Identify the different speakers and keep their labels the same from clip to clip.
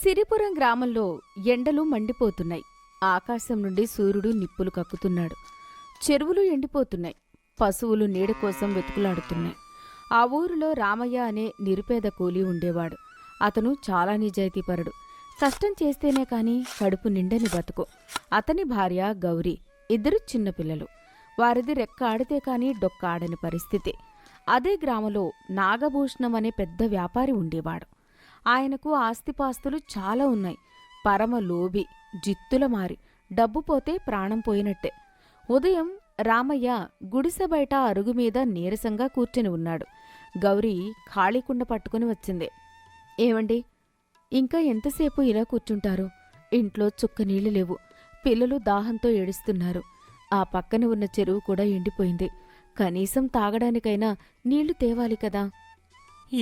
Speaker 1: సిరిపురం గ్రామంలో ఎండలు మండిపోతున్నాయి. ఆకాశం నుండి సూర్యుడు నిప్పులు కక్కుతున్నాడు. చెరువులు ఎండిపోతున్నాయి. పశువులు నీడ కోసం వెతుకులాడుతున్నాయి. ఆ ఊరిలో రామయ్య అనే నిరుపేద కూలీ ఉండేవాడు. అతను చాలా నిజాయితీపరుడు. కష్టం చేస్తేనే కాని కడుపు నిండని బతుకు. అతని భార్య గౌరీ, ఇద్దరు చిన్నపిల్లలు. వారిది రెక్క ఆడితే కాని డొక్క ఆడని పరిస్థితి. అదే గ్రామంలో నాగభూషణం అనే పెద్ద వ్యాపారి ఉండేవాడు. ఆయనకు ఆస్తిపాస్తులు చాలా ఉన్నాయి. పరమ లోభి, జిత్తుల మారి. డబ్బు పోతే ప్రాణం పోయినట్టే. ఉదయం రామయ్య గుడిసె బయట అరుగుమీద నీరసంగా కూర్చుని ఉన్నాడు. గౌరీ ఖాళీకుండ పట్టుకుని వచ్చింది. ఏవండి, ఇంకా ఎంతసేపు ఇలా కూర్చుంటారు? ఇంట్లో చుక్క నీళ్లు లేవు. పిల్లలు దాహంతో ఏడుస్తున్నారు. ఆ పక్కన ఉన్న చెరువు కూడా ఎండిపోయింది. కనీసం తాగడానికైనా నీళ్లు తేవాలి కదా.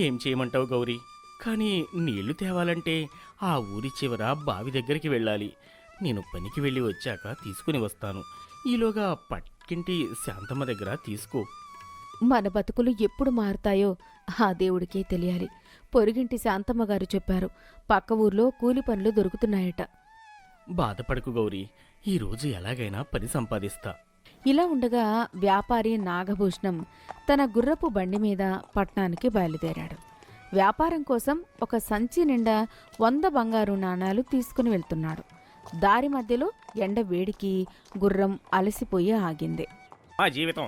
Speaker 2: ఏం చేయమంటావు గౌరీ? కానీ నీళ్లు తేవాలంటే ఆ ఊరి చివర బావి దగ్గరికి వెళ్ళాలి. నేను పనికి వెళ్ళి వచ్చాక తీసుకుని వస్తాను. ఈలోగా పక్కింటి శాంతమ్మ దగ్గర తీసుకో.
Speaker 1: మన బతుకులు ఎప్పుడు మారుతాయో ఆ దేవుడికే తెలియాలి. పొరుగింటి శాంతమ్మ గారు చెప్పారు, పక్క ఊర్లో కూలి పనులు దొరుకుతున్నాయట.
Speaker 2: బాధపడకు గౌరీ, ఈరోజు ఎలాగైనా పని సంపాదిస్తా.
Speaker 1: ఇలా ఉండగా వ్యాపారి నాగభూషణం తన గుర్రపు బండి మీద పట్నానికి బయలుదేరాడు. వ్యాపారం కోసం ఒక సంచి నిండా 100 బంగారు నాణాలు తీసుకుని వెళ్తున్నాడు. దారి మధ్యలో ఎండ వేడికి గుర్రం అలసిపోయి ఆగింది.
Speaker 2: మా జీవితం,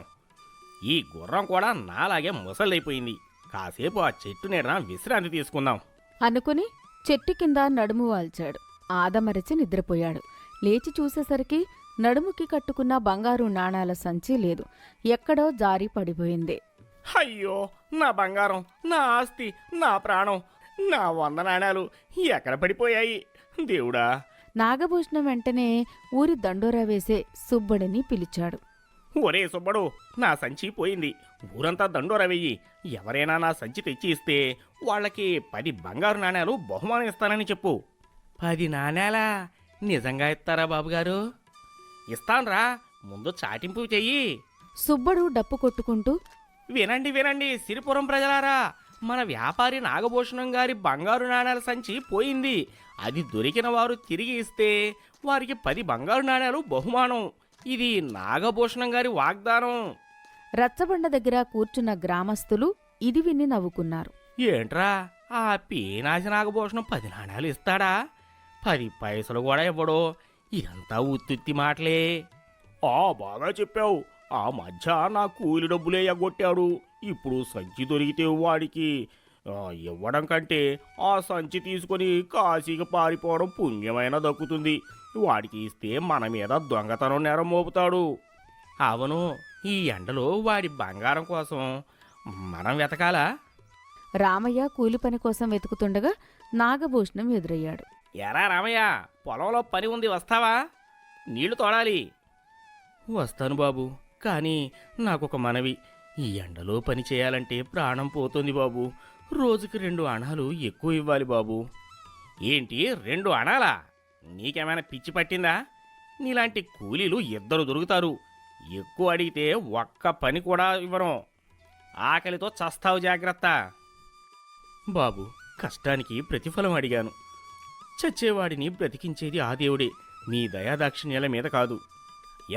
Speaker 2: ఈ గుర్రం కూడా నాలాగే ముసలైపోయింది. కాసేపు ఆ చెట్టు నీడన విశ్రాంతి తీసుకుందాం
Speaker 1: అనుకుని చెట్టు కింద నడుము వాల్చాడు. ఆదమరచి నిద్రపోయాడు. లేచి చూసేసరికి నడుముకి కట్టుకున్న బంగారు నాణాల సంచి లేదు. ఎక్కడో జారి పడిపోయింది.
Speaker 2: అయ్యో, నా బంగారం, నా ఆస్తి, నా ప్రాణం, నా 100 నాణాలు ఎక్కడ పడిపోయాయి దేవుడా?
Speaker 1: నాగభూషణం వెంటనే ఊరి దండోరా వేసే సుబ్బడిని పిలిచాడు.
Speaker 2: ఒరే సుబ్బడు, నా సంచి పోయింది. ఊరంతా దండోరా వెయ్యి. ఎవరైనా నా సంచి తెచ్చి ఇస్తే వాళ్ళకి 10 బంగారు నాణాలు బహుమానం ఇస్తానని చెప్పు. 10 నాణాలా? నిజంగా ఇస్తారా బాబుగారు? ఇస్తాన్రా, ముందు చాటింపు చెయ్యి.
Speaker 1: సుబ్బడు డప్పు కొట్టుకుంటూ,
Speaker 2: వినండి వినండి సిరిపురం ప్రజలారా, మన వ్యాపారి నాగభూషణం గారి బంగారు నాణాల సంచి పోయింది. అది దొరికిన వారు తిరిగి ఇస్తే వారికి 10 బంగారు నాణాలు బహుమానం. ఇది నాగభూషణం గారి వాగ్దానం.
Speaker 1: రచ్చబండ దగ్గర కూర్చున్న గ్రామస్తులు ఇది విని నవ్వుకున్నారు.
Speaker 2: ఏంట్రా, ఆ పీనాసి నాగభూషణం 10 నాణాలు ఇస్తాడా? 10 పైసలు కూడా ఇవ్వడు. ఇదంతా ఉత్తుత్తి మాటలే. బాగా చెప్పావు. ఆ మధ్య నా కూలి డబ్బులే ఎగ్గొట్టాడు. ఇప్పుడు సంచి దొరికితే వాడికి ఇవ్వడం కంటే ఆ సంచి తీసుకొని కాశీకి పారిపోవడం పుణ్యమైన దక్కుతుంది. వాడికి ఇస్తే మన మీద దొంగతనం నేరం మోపుతాడు. అవును, ఈ ఎండలో వాడి బంగారం కోసం మనం వెతకాలా?
Speaker 1: రామయ్య కూలి పని కోసం వెతుకుతుండగా నాగభూషణం ఎదురయ్యాడు.
Speaker 2: ఎరా రామయ్య, పొలంలో పని ఉంది, వస్తావా? నీళ్లు తోడాలి. వస్తాను బాబు, కానీ నాకొక మనవి. ఈ ఎండలో పని చేయాలంటే ప్రాణం పోతుంది బాబు. రోజుకి 2 అణాలు ఎక్కువ ఇవ్వాలి బాబు. ఏంటి 2 అణాలా? నీకేమైనా పిచ్చి పట్టిందా? నీలాంటి కూలీలు 2 దొరుకుతారు. ఎక్కువ అడిగితే ఒక్క పని కూడా ఇవ్వను. ఆకలితో చస్తావు, జాగ్రత్త. బాబు, కష్టానికి ప్రతిఫలం అడిగాను. చచ్చేవాడిని బ్రతికించేది ఆ దేవుడే, నీ దయాదాక్షిణ్యాల మీద కాదు.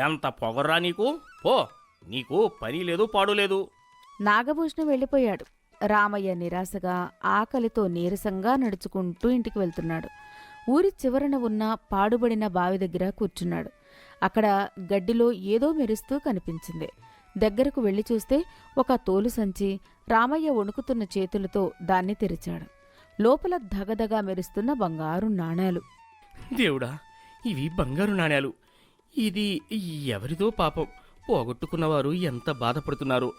Speaker 2: ఎంత పొగర్రా నీకు? పో, నీకు పని లేదు పాడు లేదు.
Speaker 1: నాగభూషణం వెళ్ళిపోయాడు. రామయ్య నిరాశగా ఆకలితో నీరసంగా నడుచుకుంటూ ఇంటికి వెళ్తున్నాడు. ఊరి చివరన ఉన్న పాడుబడిన బావి దగ్గర కూర్చున్నాడు. అక్కడ గడ్డిలో ఏదో మెరుస్తూ కనిపించింది. దగ్గరకు వెళ్లి చూస్తే ఒక తోలు సంచి. రామయ్య వణుకుతున్న చేతులతో దాన్ని తెరిచాడు. లోపల ధగధగా మెరుస్తున్న బంగారు నాణాలు.
Speaker 2: దేవుడా, ఇవి బంగారు నాణాలు. ఇది ఎవరిదో పాపం. పోగొట్టుకున్నవారు ఎంత బాధపడుతున్నారు.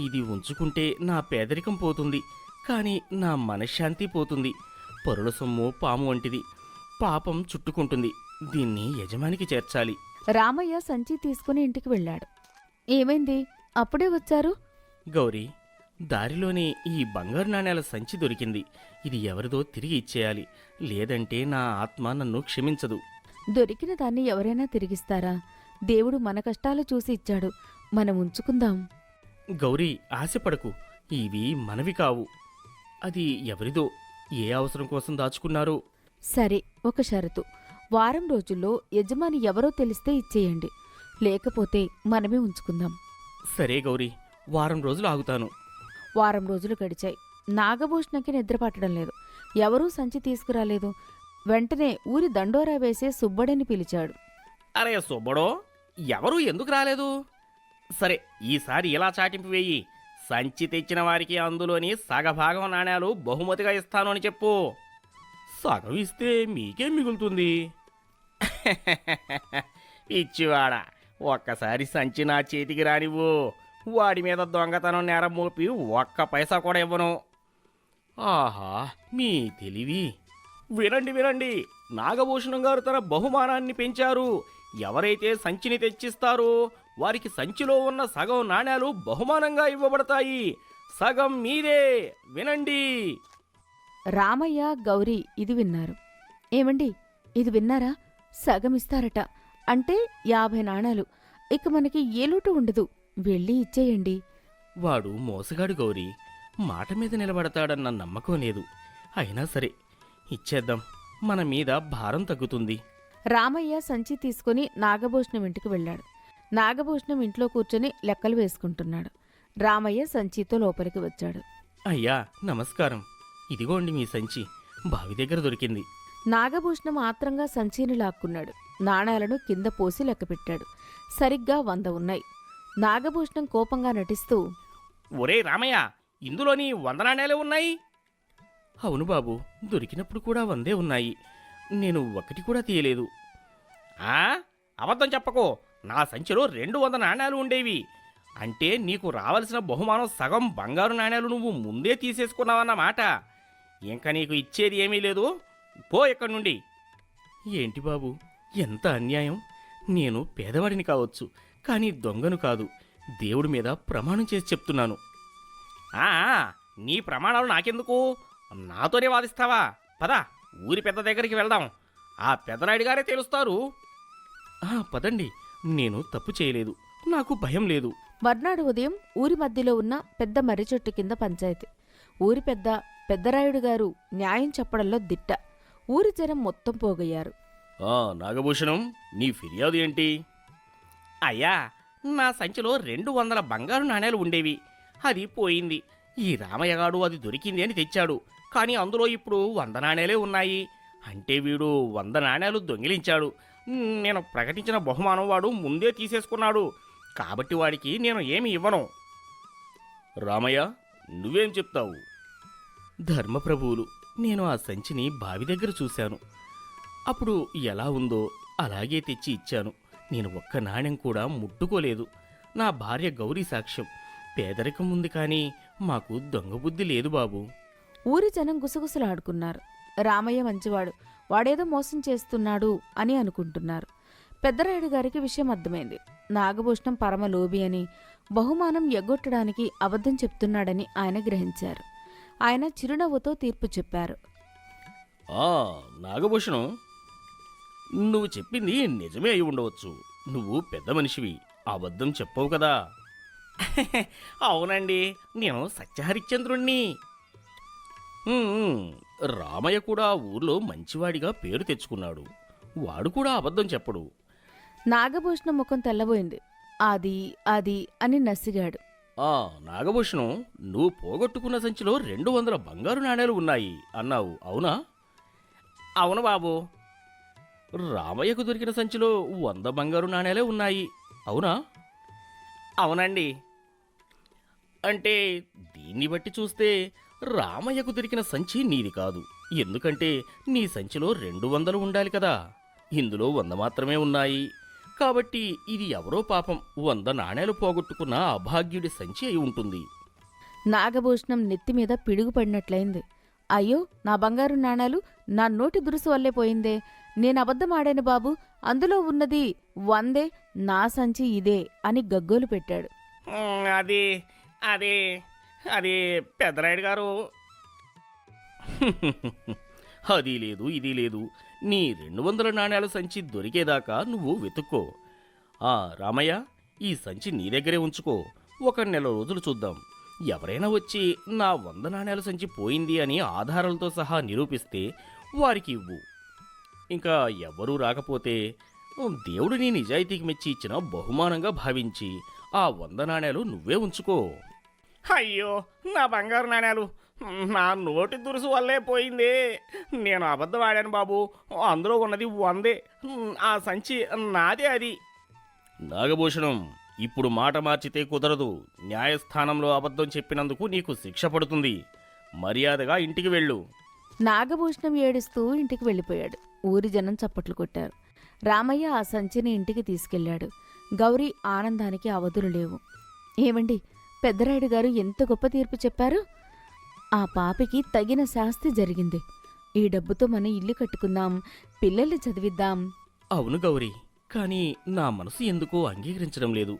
Speaker 2: ఇది ఉంచుకుంటే నా పేదరికం పోతుంది, కానీ నా మనశ్శాంతి పోతుంది. పరుల సొమ్ము పాము వంటిది, పాపం చుట్టుకుంటుంది. దీన్ని యజమానికి చేర్చాలి.
Speaker 1: రామయ్య సంచి తీసుకుని ఇంటికి వెళ్ళాడు. ఏమైంది, అప్పుడే వచ్చారు?
Speaker 2: గౌరీ, దారిలోనే ఈ బంగారు నాణేల సంచి దొరికింది. ఇది ఎవరిదో తిరిగి ఇచ్చేయాలి, లేదంటే నా ఆత్మ నన్ను క్షమించదు.
Speaker 1: దొరికిన దాన్ని ఎవరైనా తిరిగిస్తారా? దేవుడు మన కష్టాలు చూసి ఇచ్చాడు, మనం ఉంచుకుందాం.
Speaker 2: గౌరీ, ఆశపడకు. ఇవి మనవి కావు. అది ఎవరిదో, ఏ అవసరం కోసం దాచుకున్నారో.
Speaker 1: సరే, ఒక షరతు. వారం రోజుల్లో యజమాని ఎవరో తెలిస్తే ఇచ్చేయండి. లేకపోతే మనమే ఉంచుకుందాం.
Speaker 2: సరే గౌరీ, వారం రోజులు ఆగుతాను.
Speaker 1: వారం రోజులు గడిచాయి. నాగభూషణకి నిద్ర పట్టడం లేదు. ఎవరూ సంచి తీసుకురాలేదు. వెంటనే ఊరి దండోరా వేసే సుబ్బడిని పిలిచాడు.
Speaker 2: అరే సుబ్బడో, ఎవరు ఎందుకు రాలేదు? సరే, ఈసారి ఇలా చాటింపు వేయి. సంచి తెచ్చిన వారికి అందులోని సగభాగం నాణేలు బహుమతిగా ఇస్తాను అని చెప్పు. సగం ఇస్తే మీకేం మిగులుతుంది? ఇచ్చివాడా, ఒక్కసారి సంచి నా చేతికి రానివ్వు. వాడి మీద దొంగతనం నేరం మోపి ఒక్క పైసా కూడా ఇవ్వను. ఆహా, మీ తెలివి! వినండి వినండి, నాగభూషణం గారు తన బహుమానాన్ని పెంచారు. ఎవరైతే సంచిని తెచ్చిస్తారో వారికి సంచిలో ఉన్న సగం నాణేలు బహుమానంగా ఇవ్వబడతాయి. సగం మీదే. వినండి.
Speaker 1: రామయ్య, గౌరీ ఇది విన్నారు. ఏమండి, ఇది విన్నారా? సగం ఇస్తారట. అంటే 50 నాణాలు. ఇక మనకి ఏ లోటు ఉండదు. వెళ్ళి ఇచ్చేయండి.
Speaker 2: వాడు మోసగాడు గౌరీ, మాట మీద నిలబడతాడన్న నమ్మకం లేదు. అయినా సరే, ఇచ్చేద్దాం. మన మీద భారం తగ్గుతుంది.
Speaker 1: రామయ్య సంచి తీసుకుని నాగభూషణం ఇంటికి వెళ్ళాడు. నాగభూషణం ఇంట్లో కూర్చొని లెక్కలు వేసుకుంటున్నాడు. రామయ్య సంచితో లోపలికి వచ్చాడు.
Speaker 2: అయ్యా నమస్కారం. ఇదిగోండి మీ సంచి, బావి దగ్గర దొరికింది.
Speaker 1: నాగభూషణం ఆత్రంగా సంచిని లాక్కున్నాడు. నాణాలను కింద పోసి లెక్కపెట్టాడు. సరిగ్గా 100 ఉన్నాయి. నాగభూషణం కోపంగా నటిస్తూ,
Speaker 2: ఒరే రామయ్య, ఇందులోని 100 నాణేలే ఉన్నాయి. అవును బాబు, దొరికినప్పుడు కూడా 100 ఉన్నాయి. నేను ఒకటి కూడా తీయలేదు. అబద్ధం చెప్పకో. నా సంచిలో 200 నాణేలు ఉండేవి. అంటే నీకు రావలసిన బహుమానం సగం బంగారు నాణేలు నువ్వు ముందే తీసేసుకున్నావన్నమాట. ఇంకా నీకు ఇచ్చేది ఏమీ లేదు. పో ఇక్కడి నుండి. ఏంటి బాబు, ఎంత అన్యాయం! నేను పేదవాడిని కావచ్చు, కానీ దొంగను కాదు. దేవుడి మీద ప్రమాణం చేసి చెప్తున్నాను. నీ ప్రమాణాలు నాకెందుకు? నాతోనే వాదిస్తావా? పద, ఊరి పెద్ద దగ్గరికి వెళ్దాం. ఆ పెద్దరాయుడు గారే తెలుస్తారు. పదండి, నేను తప్పు చేయలేదు. నాకు భయం లేదు.
Speaker 1: మర్నాడు ఉదయం ఊరి మధ్యలో ఉన్న పెద్ద మర్రి చెట్టు కింద పంచాయతీ. ఊరి పెద్దరాయుడు గారు న్యాయం చెప్పడంలో దిట్ట. ఊరి జనం మొత్తం పోగయ్యారు.
Speaker 2: నాగభూషణం, నీ ఫిర్యాదు ఏంటి? అయ్యా, నా సంచిలో 200 బంగారు నాణేలు ఉండేవి. అది పోయింది. ఈ రామయ్యగాడు అది దొరికింది అని తెచ్చాడు. కానీ అందులో ఇప్పుడు 100 నాణేలే ఉన్నాయి. అంటే వీడు 100 నాణేలు దొంగిలించాడు. నేను ప్రకటించిన బహుమానం వాడు ముందే తీసేసుకున్నాడు. కాబట్టి వాడికి నేను ఏమి ఇవ్వను. రామయ్య, నువ్వేం చెప్తావు? ధర్మప్రభువులు, నేను ఆ సంచిని బావి దగ్గర చూశాను. అప్పుడు ఎలా ఉందో అలాగే తెచ్చి ఇచ్చాను. నేను ఒక్క నాణెం కూడా ముట్టుకోలేదు. నా భార్య గౌరీ సాక్ష్యం. పేదరికం ఉంది కానీ మాకు దొంగ బుద్ధి లేదు బాబు.
Speaker 1: ఊరి జనం గుసగుసలాడుకున్నారు. రామయ్య మంచివాడు, వాడేదో మోసం చేస్తున్నాడు అని అనుకుంటున్నారు. పెద్దరాయుడు గారికి విషయం అర్థమైంది. నాగభూషణం పరమ లోబి అని, బహుమానం ఎగ్గొట్టడానికి అబద్ధం చెప్తున్నాడని ఆయన గ్రహించారు. ఆయన చిరునవ్వుతో తీర్పు చెప్పారు.
Speaker 2: నాగభూషణం, నువ్వు చెప్పింది నిజమే అయి ఉండవచ్చు. నువ్వు పెద్ద మనిషివి, అబద్ధం చెప్పవు కదా. అవునండి, నేను సత్యహరిశ్చంద్రుణ్ణి. రామయ్య కూడా ఊర్లో మంచివాడిగా పేరు తెచ్చుకున్నాడు. వాడు కూడా అబద్ధం చెప్పడు.
Speaker 1: నాగభూషణం ముఖం తెల్లబోయింది. అది అది అని నసిగాడు.
Speaker 2: నాగభూషణం, నువ్వు పోగొట్టుకున్న సంచిలో 200 బంగారు నాణేలు ఉన్నాయి అన్నావు, అవునా? అవును బాబు. రామయ్యకు దొరికిన సంచిలో 100 బంగారు నాణేలే ఉన్నాయి, అవునా? అవునండి. అంటే దీన్ని బట్టి చూస్తే రామయ్యకు దొరికిన సంచి నీది కాదు. ఎందుకంటే నీ సంచిలో 200 ఉండాలి కదా. ఇందులో 100 మాత్రమే ఉన్నాయి. కాబట్టి ఇది ఎవరో పాపం 100 నాణేలు పోగొట్టుకున్న అభాగ్యుడి సంచి అయి ఉంటుంది.
Speaker 1: నాగభూషణం నెత్తిమీద పిడుగుపడినట్లయింది. అయ్యో, నా బంగారు నాణాలు నా నోటి దురుసు వల్లే పోయిందే. నేనబద్ధమాడాను బాబు. అందులో ఉన్నది 100, నా సంచి ఇదే అని గగ్గోలు పెట్టాడు.
Speaker 2: అది అది అది పెద్దరాయుడు గారు. అది లేదు, ఇది లేదు. నీ 200 నాణేల సంచి దొరికేదాకా నువ్వు వెతుక్కో. రామయ్య, ఈ సంచి నీ దగ్గరే ఉంచుకో. 1 నెల రోజులు చూద్దాం. ఎవరైనా వచ్చి నా 100 నాణేల సంచి పోయింది అని ఆధారాలతో సహా నిరూపిస్తే వారికి ఇవ్వు. ఇంకా ఎవ్వరూ రాకపోతే దేవుడు నీ నిజాయితీకి మెచ్చి ఇచ్చిన బహుమానంగా భావించి ఆ 100 నాణేలు నువ్వే ఉంచుకో. అయ్యో, నా బంగారు నాణేలు నా నోటి దురుసు వల్లే పోయింది. నేను అబద్ధం ఆడాను బాబు. అందులో ఉన్నది 100. ఆ సంచి నాదే అది. నాగభూషణం, ఇప్పుడు మాట మార్చితే కుదరదు. న్యాయస్థానంలో అబద్ధం చెప్పినందుకు నీకు శిక్ష పడుతుంది. మర్యాదగా ఇంటికి వెళ్ళు.
Speaker 1: నాగభూషణం ఏడుస్తూ ఇంటికి వెళ్ళిపోయాడు. ఊరి జనం చప్పట్లు కొట్టారు. రామయ్య ఆ సంచిని ఇంటికి తీసుకెళ్లాడు. గౌరీ ఆనందానికి అవధులు లేవు. ఏమండి, పెద్దరాయుడు గారు ఎంత గొప్ప తీర్పు చెప్పారు. ఆ పాపికి తగిన శాస్తి జరిగింది. ఈ డబ్బుతో మనం ఇల్లు కట్టుకుందాం, పిల్లల్ని చదివిద్దాం.
Speaker 2: అవును గౌరీ, కానీ నా మనసు ఎందుకో అంగీకరించడం లేదు.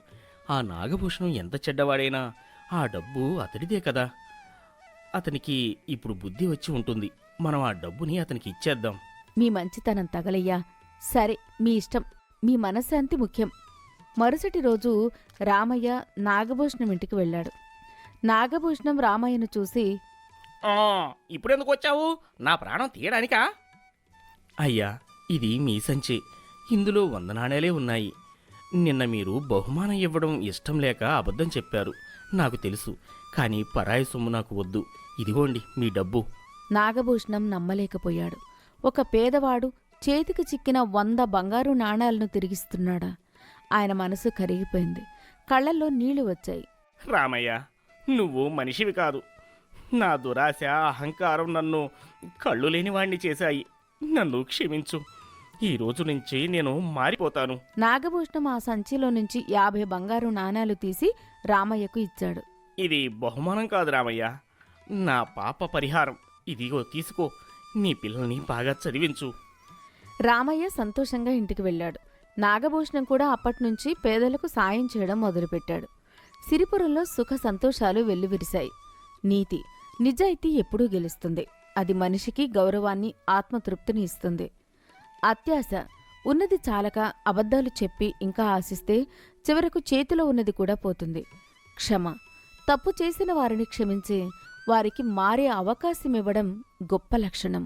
Speaker 2: ఆ నాగభూషణం ఎంత చెడ్డవాడైనా ఆ డబ్బు అతడిదే కదా. అతనికి ఇప్పుడు బుద్ధి వచ్చి ఉంటుంది. మనం ఆ డబ్బుని అతనికి ఇచ్చేద్దాం.
Speaker 1: మీ మంచితనం తగలయ్యా. సరే, మీ ఇష్టం. మీ మనశ్శాంతి ముఖ్యం. మరుసటి రోజు రామయ్య నాగభూషణం ఇంటికి వెళ్ళాడు. నాగభూషణం రామయ్యను చూసి,
Speaker 2: ఇప్పుడెందుకు వచ్చావు? నా ప్రాణం తీయడానికా? అయ్యా, ఇది మీ సంచి. ఇందులో 100 నాణేలే ఉన్నాయి. నిన్న మీరు బహుమానం ఇవ్వడం ఇష్టం లేక అబద్ధం చెప్పారు. నాకు తెలుసు. కానీ పరాయి సొమ్ము నాకు వద్దు. ఇదిగోండి మీ డబ్బు.
Speaker 1: నాగభూషణం నమ్మలేకపోయాడు. ఒక పేదవాడు చేతికి చిక్కిన 100 బంగారు నాణాలను తిరిగిస్తున్నాడా? ఆయన మనసు కరిగిపోయింది. కళ్ళల్లో నీళ్లు వచ్చాయి.
Speaker 2: రామయ్య, నువ్వు మనిషివి కాదు. నా దురాశ, అహంకారం నన్ను కళ్ళు లేనివాణ్ణి చేశాయి. నన్ను క్షమించు. ఈ రోజు నుంచి నేను మారిపోతాను.
Speaker 1: నాగభూషణం ఆ సంచిలో నుంచి 50 బంగారు నాణాలు తీసి రామయ్యకు ఇచ్చాడు.
Speaker 2: ఇది బహుమానం కాదు రామయ్య, నా పాప పరిహారం. ఇదిగో తీసుకో. నీ పిల్లల్ని బాగా చదివించు.
Speaker 1: రామయ్య సంతోషంగా ఇంటికి వెళ్ళాడు. నాగభూషణం కూడా అప్పట్నుంచి పేదలకు సాయం చేయడం మొదలుపెట్టాడు. సిరిపురంలో సుఖ సంతోషాలు వెల్లివిరిశాయి. నీతి, నిజాయితీ ఎప్పుడూ గెలుస్తుంది. అది మనిషికి గౌరవాన్ని, ఆత్మతృప్తిని ఇస్తుంది. అత్యాశ, ఉన్నది చాలక అబద్ధాలు చెప్పి ఇంకా ఆశిస్తే చివరకు చేతిలో ఉన్నది కూడా పోతుంది. క్షమ, తప్పు చేసిన వారిని క్షమించి వారికి మారే అవకాశమివ్వడం గొప్ప లక్షణం.